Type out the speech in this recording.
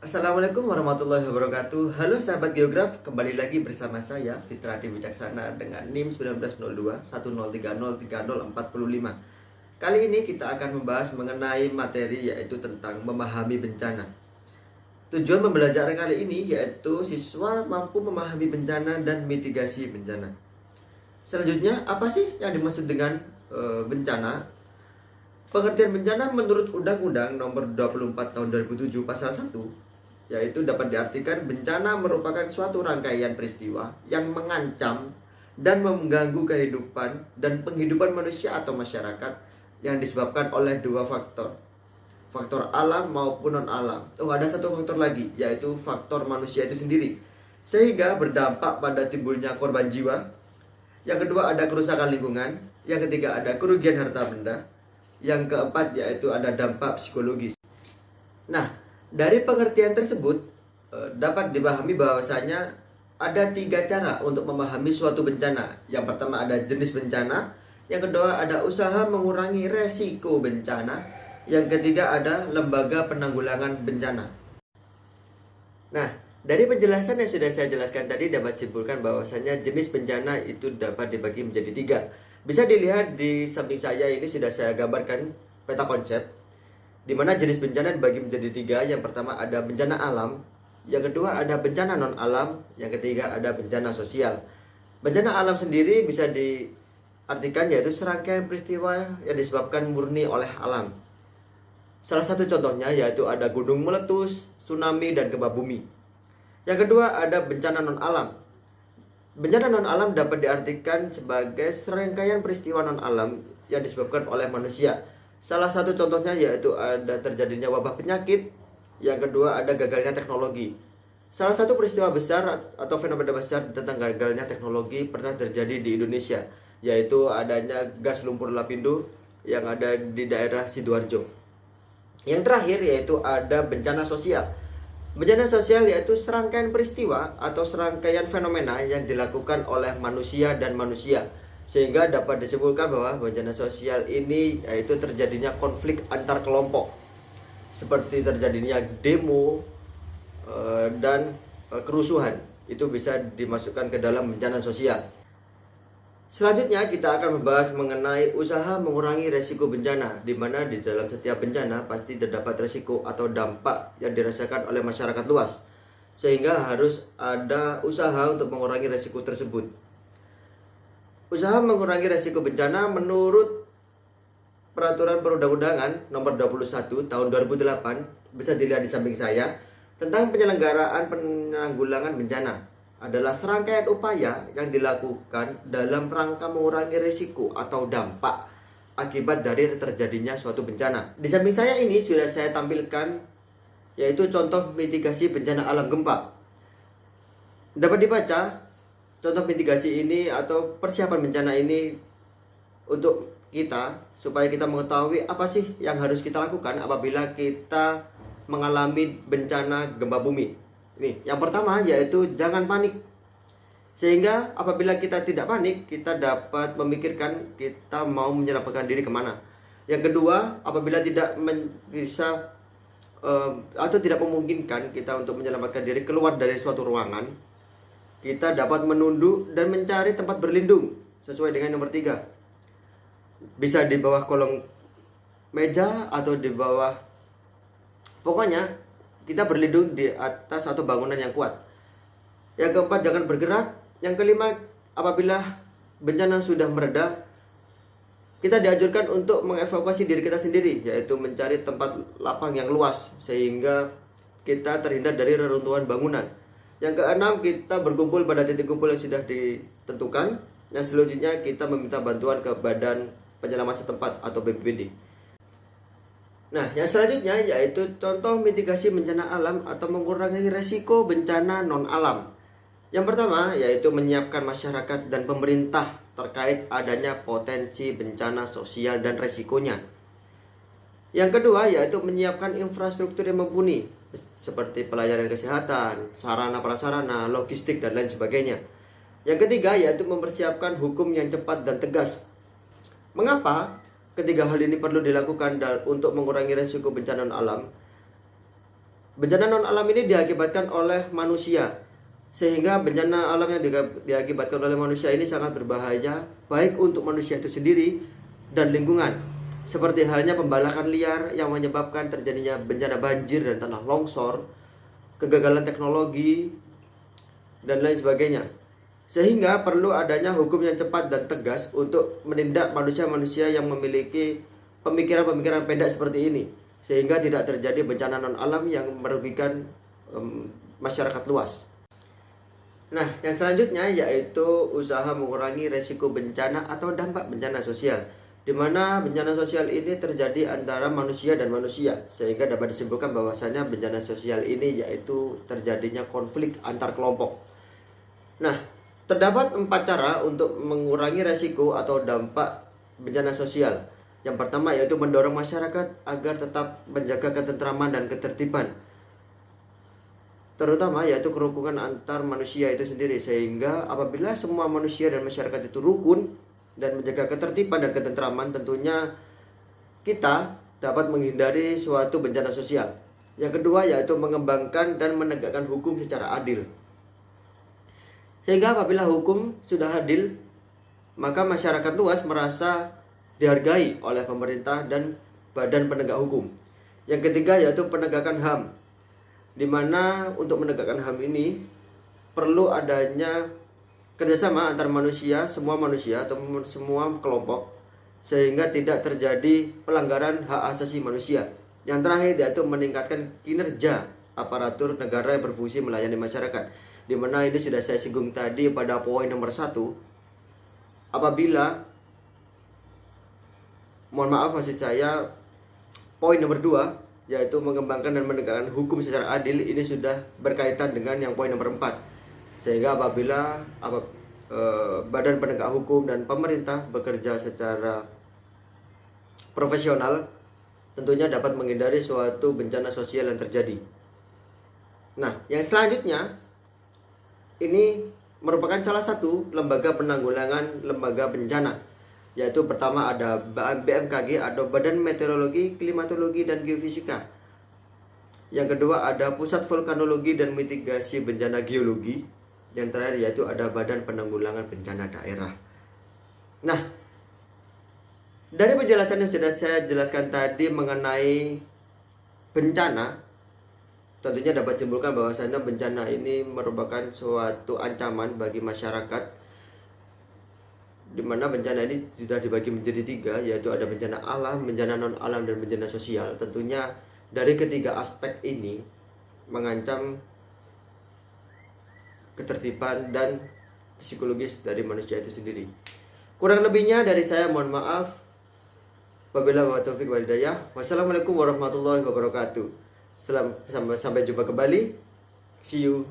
Assalamualaikum warahmatullahi wabarakatuh. Halo sahabat geograf, kembali lagi bersama saya Fitradi Wicaksana dengan NIM 1902 10303045. Kali ini kita akan membahas mengenai materi yaitu tentang memahami bencana. Tujuan pembelajaran kali ini yaitu siswa mampu memahami bencana dan mitigasi bencana. Selanjutnya, apa sih yang dimaksud dengan bencana? Pengertian bencana menurut Undang-Undang Nomor 24 Tahun 2007 Pasal 1 yaitu dapat diartikan bencana merupakan suatu rangkaian peristiwa yang mengancam dan mengganggu kehidupan dan penghidupan manusia atau masyarakat yang disebabkan oleh dua faktor. Faktor alam maupun non-alam. Ada satu faktor lagi, yaitu faktor manusia itu sendiri. Sehingga berdampak pada timbulnya korban jiwa. Yang kedua ada kerusakan lingkungan. Yang ketiga ada kerugian harta benda. Yang keempat yaitu ada dampak psikologis. Nah, dari pengertian tersebut dapat dipahami bahwasanya ada tiga cara untuk memahami suatu bencana. Yang pertama ada jenis bencana, yang kedua ada usaha mengurangi resiko bencana, yang ketiga ada lembaga penanggulangan bencana. Nah, dari penjelasan yang sudah saya jelaskan tadi dapat simpulkan bahwasanya jenis bencana itu dapat dibagi menjadi tiga. Bisa dilihat di samping saya ini sudah saya gambarkan peta konsep, di mana jenis bencana dibagi menjadi tiga. Yang pertama ada bencana alam, yang kedua ada bencana non alam, yang ketiga ada bencana sosial. Bencana alam sendiri bisa diartikan yaitu serangkaian peristiwa yang disebabkan murni oleh alam. Salah satu contohnya yaitu ada gunung meletus, tsunami, dan gempa bumi. Yang kedua ada bencana non alam. Bencana non alam dapat diartikan sebagai serangkaian peristiwa non alam yang disebabkan oleh manusia. Salah satu contohnya yaitu ada terjadinya wabah penyakit. Yang kedua ada gagalnya teknologi. Salah satu peristiwa besar atau fenomena besar tentang gagalnya teknologi pernah terjadi di Indonesia, yaitu adanya gas lumpur lapindo yang ada di daerah Sidoarjo. Yang terakhir yaitu ada bencana sosial. Bencana sosial yaitu serangkaian peristiwa atau serangkaian fenomena yang dilakukan oleh manusia dan manusia, sehingga dapat disimpulkan bahwa bencana sosial ini yaitu terjadinya konflik antar kelompok, seperti terjadinya demo dan kerusuhan. Itu bisa dimasukkan ke dalam bencana sosial. Selanjutnya kita akan membahas mengenai usaha mengurangi resiko bencana, di mana di dalam setiap bencana pasti terdapat resiko atau dampak yang dirasakan oleh masyarakat luas, sehingga harus ada usaha untuk mengurangi resiko tersebut. Usaha mengurangi resiko bencana menurut Peraturan Perundang-undangan Nomor 21 Tahun 2008, bisa dilihat di samping saya, tentang penyelenggaraan penanggulangan bencana adalah serangkaian upaya yang dilakukan dalam rangka mengurangi risiko atau dampak akibat dari terjadinya suatu bencana. Di samping saya ini sudah saya tampilkan yaitu contoh mitigasi bencana alam gempa. Dapat dibaca contoh mitigasi ini atau persiapan bencana ini untuk kita, supaya kita mengetahui apa sih yang harus kita lakukan apabila kita mengalami bencana gempa bumi. Ini yang pertama yaitu jangan panik. Sehingga apabila kita tidak panik, kita dapat memikirkan kita mau menyelamatkan diri kemana. Yang kedua, apabila tidak bisa atau tidak memungkinkan kita untuk menyelamatkan diri keluar dari suatu ruangan, kita dapat menunduk dan mencari tempat berlindung sesuai dengan nomor 3. Bisa di bawah kolong meja atau di bawah, pokoknya kita berlindung di atas atau bangunan yang kuat. Yang keempat, jangan bergerak. Yang kelima, apabila bencana sudah mereda, kita dianjurkan untuk mengevakuasi diri kita sendiri, yaitu mencari tempat lapang yang luas sehingga kita terhindar dari reruntuhan bangunan. Yang keenam, kita berkumpul pada titik kumpul yang sudah ditentukan. Yang selanjutnya kita meminta bantuan ke Badan Penyelamat setempat atau BPBD. Nah, yang selanjutnya yaitu contoh mitigasi bencana alam atau mengurangi resiko bencana non-alam. Yang pertama yaitu menyiapkan masyarakat dan pemerintah terkait adanya potensi bencana sosial dan resikonya. Yang kedua yaitu menyiapkan infrastruktur yang mumpuni seperti pelayanan kesehatan, sarana prasarana, logistik, dan lain sebagainya. Yang ketiga yaitu mempersiapkan hukum yang cepat dan tegas. Mengapa ketiga hal ini perlu dilakukan untuk mengurangi resiko bencana alam? Bencana non alam ini diakibatkan oleh manusia, sehingga bencana alam yang diakibatkan oleh manusia ini sangat berbahaya baik untuk manusia itu sendiri dan lingkungan. Seperti halnya pembalakan liar yang menyebabkan terjadinya bencana banjir dan tanah longsor, kegagalan teknologi, dan lain sebagainya. Sehingga perlu adanya hukum yang cepat dan tegas untuk menindak manusia-manusia yang memiliki pemikiran-pemikiran pendek seperti ini, sehingga tidak terjadi bencana non alam yang merugikan masyarakat luas. Nah, yang selanjutnya yaitu usaha mengurangi resiko bencana atau dampak bencana sosial, di mana bencana sosial ini terjadi antara manusia dan manusia, sehingga dapat disimpulkan bahwasannya bencana sosial ini yaitu terjadinya konflik antar kelompok. Nah, terdapat 4 cara untuk mengurangi resiko atau dampak bencana sosial. Yang pertama yaitu mendorong masyarakat agar tetap menjaga ketentraman dan ketertiban, terutama yaitu kerukunan antar manusia itu sendiri, sehingga apabila semua manusia dan masyarakat itu rukun dan menjaga ketertiban dan ketentraman, tentunya kita dapat menghindari suatu bencana sosial. Yang kedua yaitu mengembangkan dan menegakkan hukum secara adil, sehingga apabila hukum sudah adil, maka masyarakat luas merasa dihargai oleh pemerintah dan badan penegak hukum. Yang ketiga yaitu penegakan HAM, di mana untuk menegakkan HAM ini perlu adanya kerjasama antar manusia, semua manusia atau semua kelompok, sehingga tidak terjadi pelanggaran hak asasi manusia. Yang terakhir yaitu meningkatkan kinerja aparatur negara yang berfungsi melayani masyarakat, di mana ini sudah saya singgung tadi pada poin nomor 1. Apabila, mohon maaf maksud saya poin nomor 2 yaitu mengembangkan dan menegakkan hukum secara adil, ini sudah berkaitan dengan yang poin nomor 4. Sehingga apabila badan penegak hukum dan pemerintah bekerja secara profesional, tentunya dapat menghindari suatu bencana sosial yang terjadi. Nah, yang selanjutnya ini merupakan salah satu lembaga penanggulangan lembaga bencana, yaitu pertama ada BMKG atau Badan Meteorologi, Klimatologi, dan Geofisika. Yang kedua ada Pusat Vulkanologi dan Mitigasi Bencana Geologi. Yang terakhir yaitu ada Badan Penanggulangan Bencana Daerah. Nah, dari penjelasan yang sudah saya jelaskan tadi mengenai bencana, tentunya dapat simpulkan bahwasannya bencana ini merupakan suatu ancaman bagi masyarakat, di mana bencana ini sudah dibagi menjadi 3, yaitu ada bencana alam, bencana non alam, dan bencana sosial. Tentunya dari ketiga aspek ini mengancam ketertiban dan psikologis dari manusia itu sendiri. Kurang lebihnya dari saya mohon maaf. Wabillahi taufiq wal hidayah. Wassalamualaikum warahmatullahi wabarakatuh. Sampai jumpa kembali. See you.